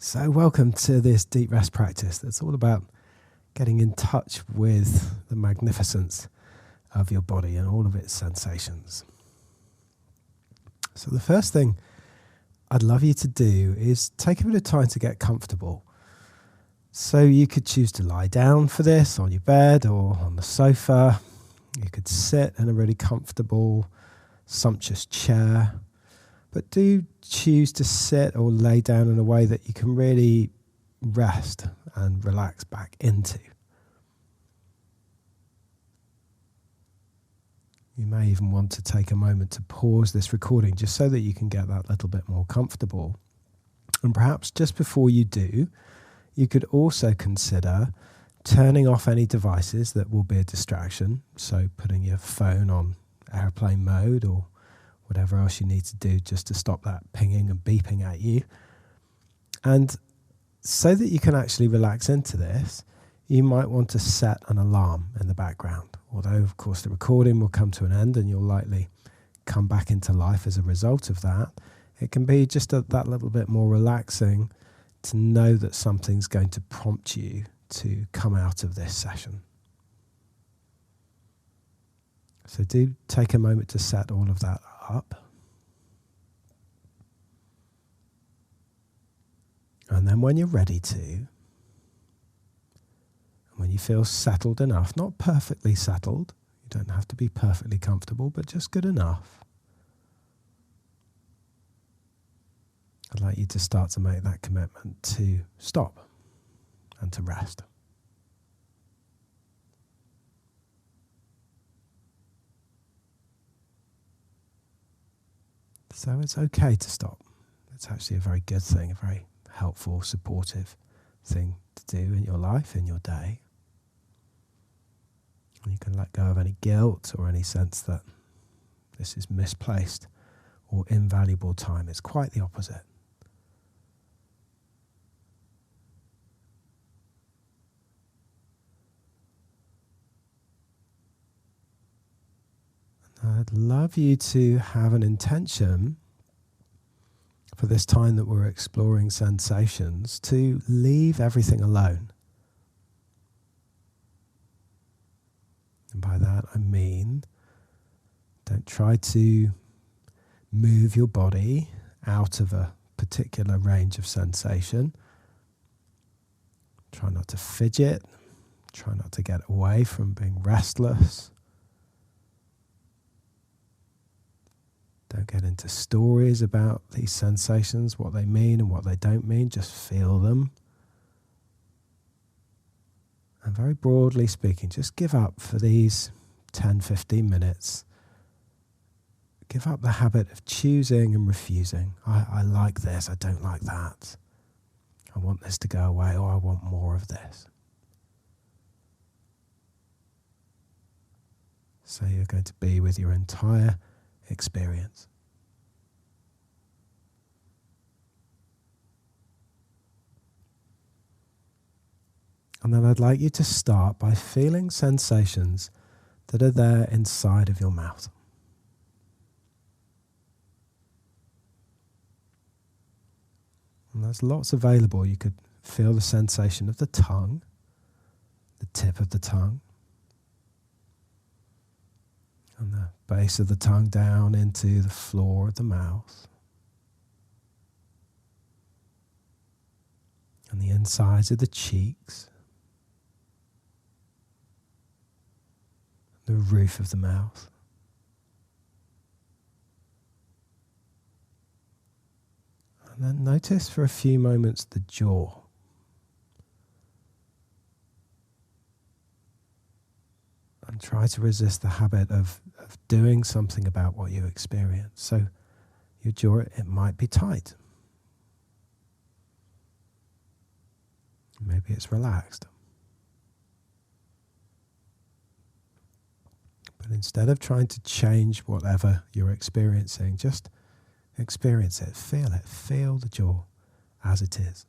So welcome to this deep rest practice that's all about getting in touch with the magnificence of your body and all of its sensations. So the first thing I'd love you to do is take a bit of time to get comfortable. So you could choose to lie down for this on your bed or on the sofa. You could sit in a really comfortable, sumptuous chair. But do choose to sit or lay down in a way that you can really rest and relax back into. You may even want to take a moment to pause this recording just so that you can get that little bit more comfortable. And perhaps just before you do, you could also consider turning off any devices that will be a distraction. So putting your phone on airplane mode or whatever else you need to do just to stop that pinging and beeping at you. And so that you can actually relax into this, you might want to set an alarm in the background. Although, of course, the recording will come to an end and you'll likely come back into life as a result of that. It can be just that little bit more relaxing to know that something's going to prompt you to come out of this session. So do take a moment to set all of that up. And then when you're ready to, when you feel settled enough, not perfectly settled, you don't have to be perfectly comfortable, but just good enough, I'd like you to start to make that commitment to stop and to rest. So it's okay to stop. It's actually a very good thing, a very helpful, supportive thing to do in your life, in your day. And you can let go of any guilt or any sense that this is misplaced or invaluable time. It's quite the opposite. I'd love you to have an intention for this time that we're exploring sensations to leave everything alone. And by that I mean, don't try to move your body out of a particular range of sensation. Try not to fidget. Try not to get away from being restless. Don't get into stories about these sensations, what they mean and what they don't mean. Just feel them. And very broadly speaking, just give up for these 10, 15 minutes. Give up the habit of choosing and refusing. I like this, I don't like that. I want this to go away, or I want more of this. So you're going to be with your entire experience. And then I'd like you to start by feeling sensations that are there inside of your mouth. And there's lots available. You could feel the sensation of the tongue, the tip of the tongue, and the base of the tongue down into the floor of the mouth. And the insides of the cheeks. The roof of the mouth. And then notice for a few moments the jaw. And try to resist the habit of doing something about what you experience. So your jaw, it might be tight. Maybe it's relaxed. But instead of trying to change whatever you're experiencing, just experience it, feel the jaw as it is.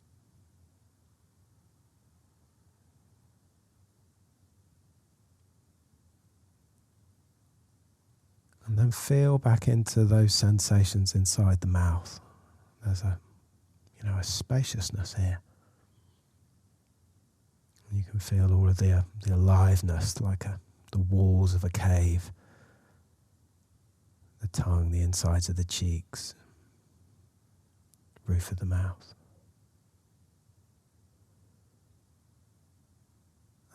And then feel back into those sensations inside the mouth. There's a a spaciousness here. You can feel all of the aliveness, like the walls of a cave, the tongue, the insides of the cheeks, roof of the mouth.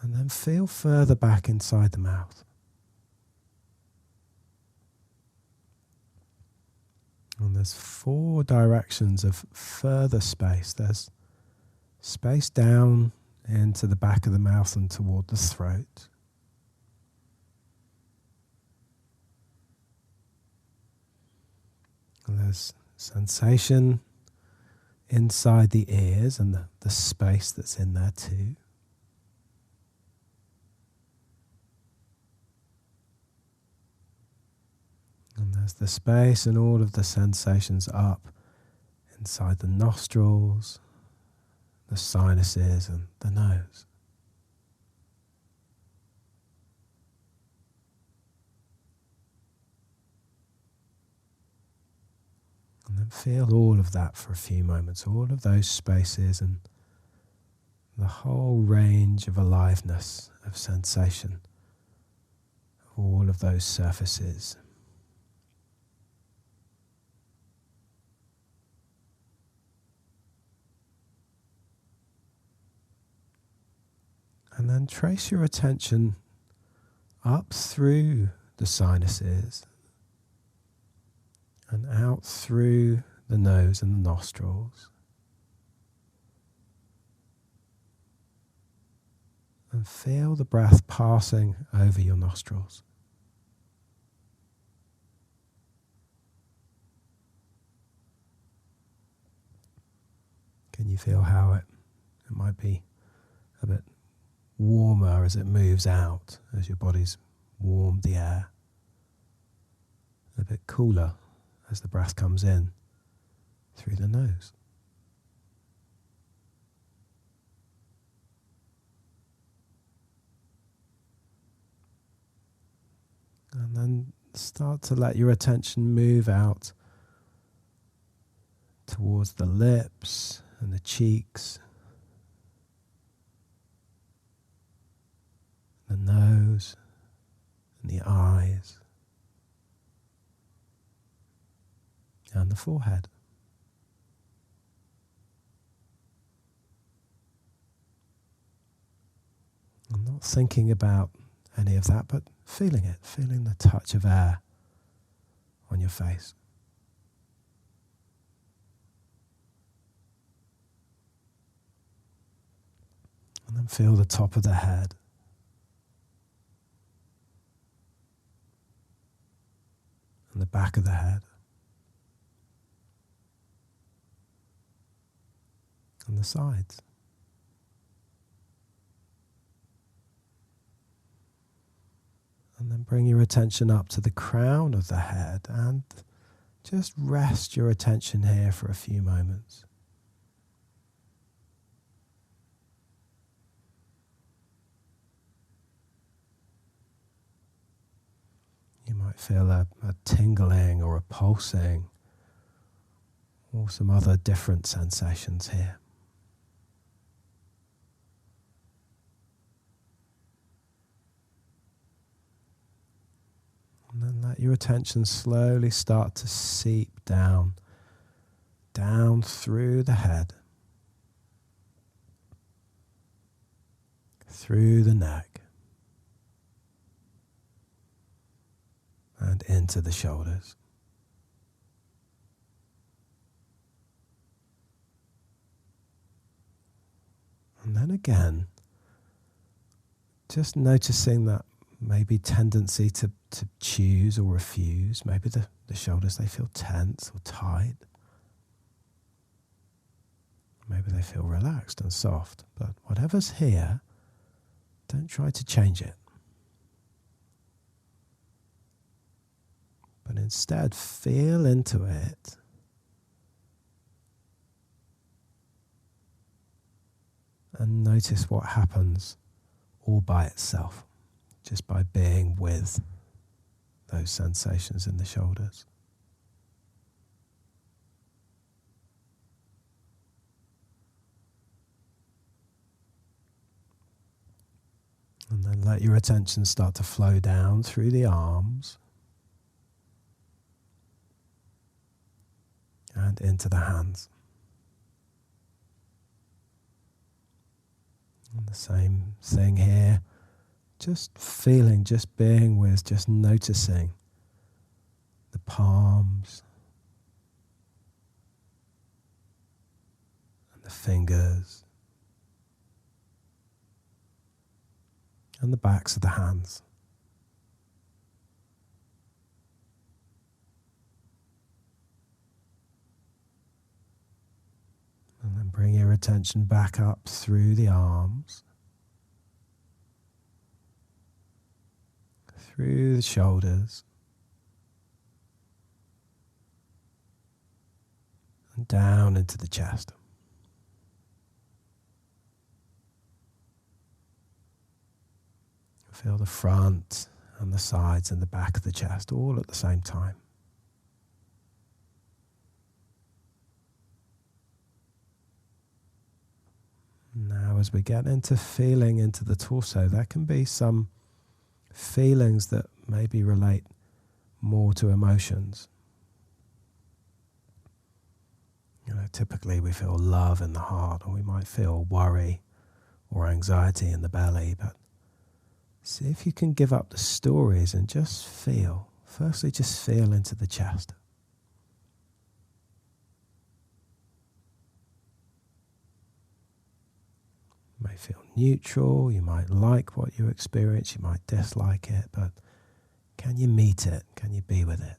And then feel further back inside the mouth. And there's 4 directions of further space. There's space down into the back of the mouth and toward the throat. And there's sensation inside the ears and the space that's in there too. And there's the space and all of the sensations up inside the nostrils, the sinuses and the nose. And then feel all of that for a few moments, all of those spaces and the whole range of aliveness, of sensation, of all of those surfaces. And then trace your attention up through the sinuses and out through the nose and the nostrils. And feel the breath passing over your nostrils. Can you feel how it might be a bit warmer as it moves out, as your body's warmed the air, a bit cooler as the breath comes in through the nose. And then start to let your attention move out towards the lips and the cheeks, the nose and the eyes and the forehead. I'm not thinking about any of that, but feeling it, feeling the touch of air on your face. And then feel the top of the head. And the back of the head. And the sides. And then bring your attention up to the crown of the head and just rest your attention here for a few moments. You might feel a tingling or a pulsing or some other different sensations here. And then let your attention slowly start to seep down through the head, through the neck, and into the shoulders. And then again, just noticing that maybe tendency to choose or refuse. Maybe the shoulders, they feel tense or tight. Maybe they feel relaxed and soft. But whatever's here, don't try to change it. But instead, feel into it. And notice what happens all by itself, just by being with those sensations in the shoulders. And then let your attention start to flow down through the arms and into the hands. And the same thing here, just feeling, just being with, just noticing the palms and the fingers and the backs of the hands. And then bring your attention back up through the arms, through the shoulders, and down into the chest. Feel the front and the sides and the back of the chest all at the same time. Now as we get into feeling into the torso, there can be some feelings that maybe relate more to emotions. Typically we feel love in the heart, or we might feel worry or anxiety in the belly, but see if you can give up the stories and just feel. Firstly, just feel into the chest. You may feel neutral, you might like what you experience, you might dislike it, but can you meet it? Can you be with it?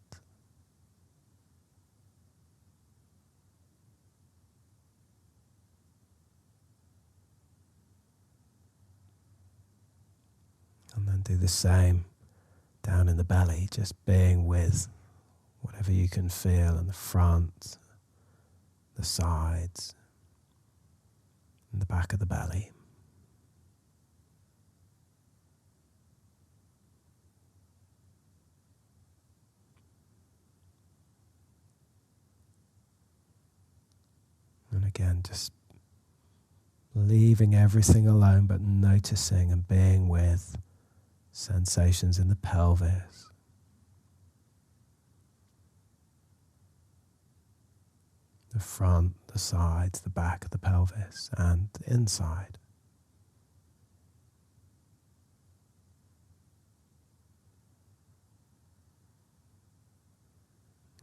And then do the same down in the belly, just being with whatever you can feel in the front, the sides, and the back of the belly. And again, just leaving everything alone, but noticing and being with sensations in the pelvis, the front, the sides, the back of the pelvis, and the inside.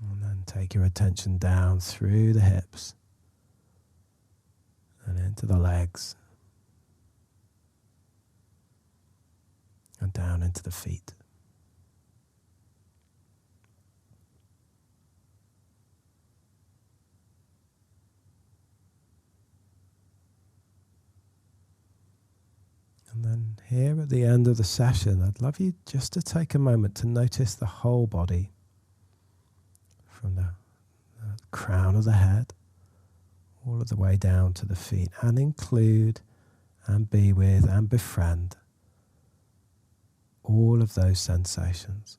And then take your attention down through the hips and into the legs and down into the feet. And then here at the end of the session, I'd love you just to take a moment to notice the whole body, from the crown of the head all of the way down to the feet, and include and be with and befriend all of those sensations.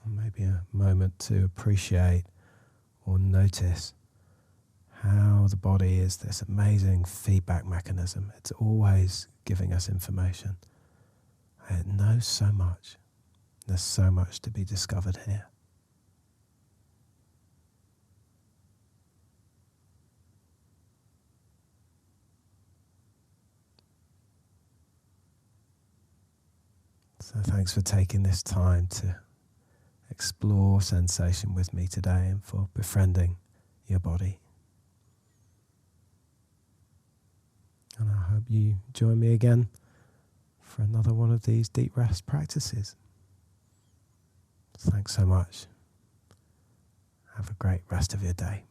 Or maybe a moment to appreciate or notice how the body is this amazing feedback mechanism. It's always giving us information. It knows so much. There's so much to be discovered here. So thanks for taking this time to explore sensation with me today and for befriending your body. And I hope you join me again for another one of these deep rest practices. Thanks so much. Have a great rest of your day.